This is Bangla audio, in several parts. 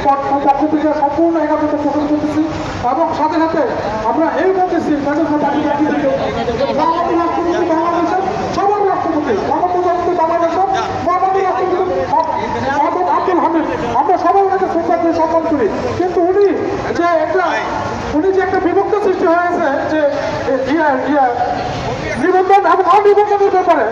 পক্ষ থেকে সম্পূর্ণ একাত্মতা প্রকাশ করতেছি এবং সাথে সাথে আমরা এই বলতেছি রাষ্ট্রপতি বাংলাদেশের সবার রাষ্ট্রপতি বাংলাদেশের মহানবী রাষ্ট্রপতি আব্দুল হামিদ, আমরা সবাই ওনাকে শ্রদ্ধা করে সম্মান করি। কিন্তু উনি যে একটা বিভক্ত সৃষ্টি হয়েছে যে নিবন্ধন এবং অনিবন্ধনের ব্যাপারে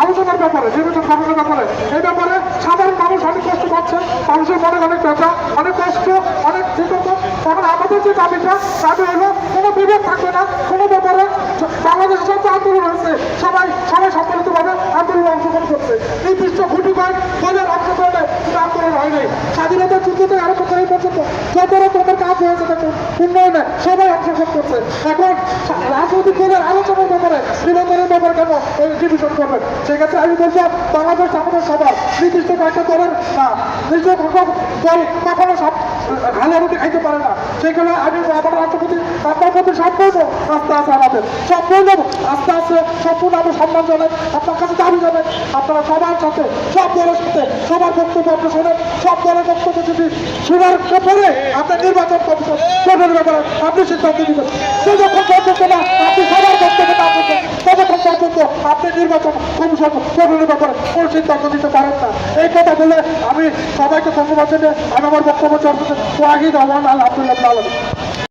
আলোচনার ব্যাপারে নির্বাচন কমিশনের ব্যাপারে এই ব্যাপারে সাধারণ মানুষ অনেক কষ্ট পাচ্ছে, মানুষের মনে অনেক ব্যথা, অনেক কষ্ট, অনেক বিগত। তখন আমাদের যে দাবি হলো কোনো বিভেদ থাকবে না, কোনো ব্যাপারে বাংলাদেশের যত আন্দোলন হয়েছে সবাই সম্মিলিতভাবে আন্দোলনে অংশগ্রহণ করছে। নির্দিষ্ট গুটি কয়েক দলের অংশগ্রহণে কোনো আন্দোলন হয়নি। স্বাধীনতার যুদ্ধ থেকে আরম্ভ করে এই পর্যন্ত যত রকমের কাজ হয়েছে তাকে উন্নয়নে সবাই অংশগ্রহণ করছে। এখন রাজনৈতিক দলের আলোচনার ব্যাপারে নিবন্ধনের ব্যাপারে কেন এই ডিভিশন করবেন? সেক্ষেত্রে আমি বলবো বাংলাদেশ আমাদের সবার নির্দিষ্ট কয়েকটা দলের না, নির্দিষ্ট দল কখনো সব ভালো রুটি খাইতে পারে না। সেখানে আমি আমার রাষ্ট্রপতি আপনার প্রতি সম্পূর্ণ আস্থা আছে, আমাদের সম্পূর্ণ আস্থা আছে, সম্পূর্ণ আমি সম্মান জানাই, আপনার কাছে দাবি জানাই আপনারা সবার সাথে সব দলের সাথে সবার বক্তব্য আপনি শোনেন, সব দলের বক্তব্য যদি শোনার পরে আপনার নির্বাচন কমিশন গঠনের ব্যাপারে আপনি সিদ্ধান্ত দিবেন। যতক্ষণ পর্যন্ত না আপনি সবার বক্তব্য না করবেন ততক্ষণ পর্যন্ত আপনি নির্বাচন কমিশন গঠনের ব্যাপারে কোনো সিদ্ধান্ত দিতে পারেন না। এই কথা বলে আমি সবাইকে ধন্যবাদ জানিয়ে আমি আমার বক্তব্য চর্চা তো আগেই রহমান আলহামদুলিল্লাহ।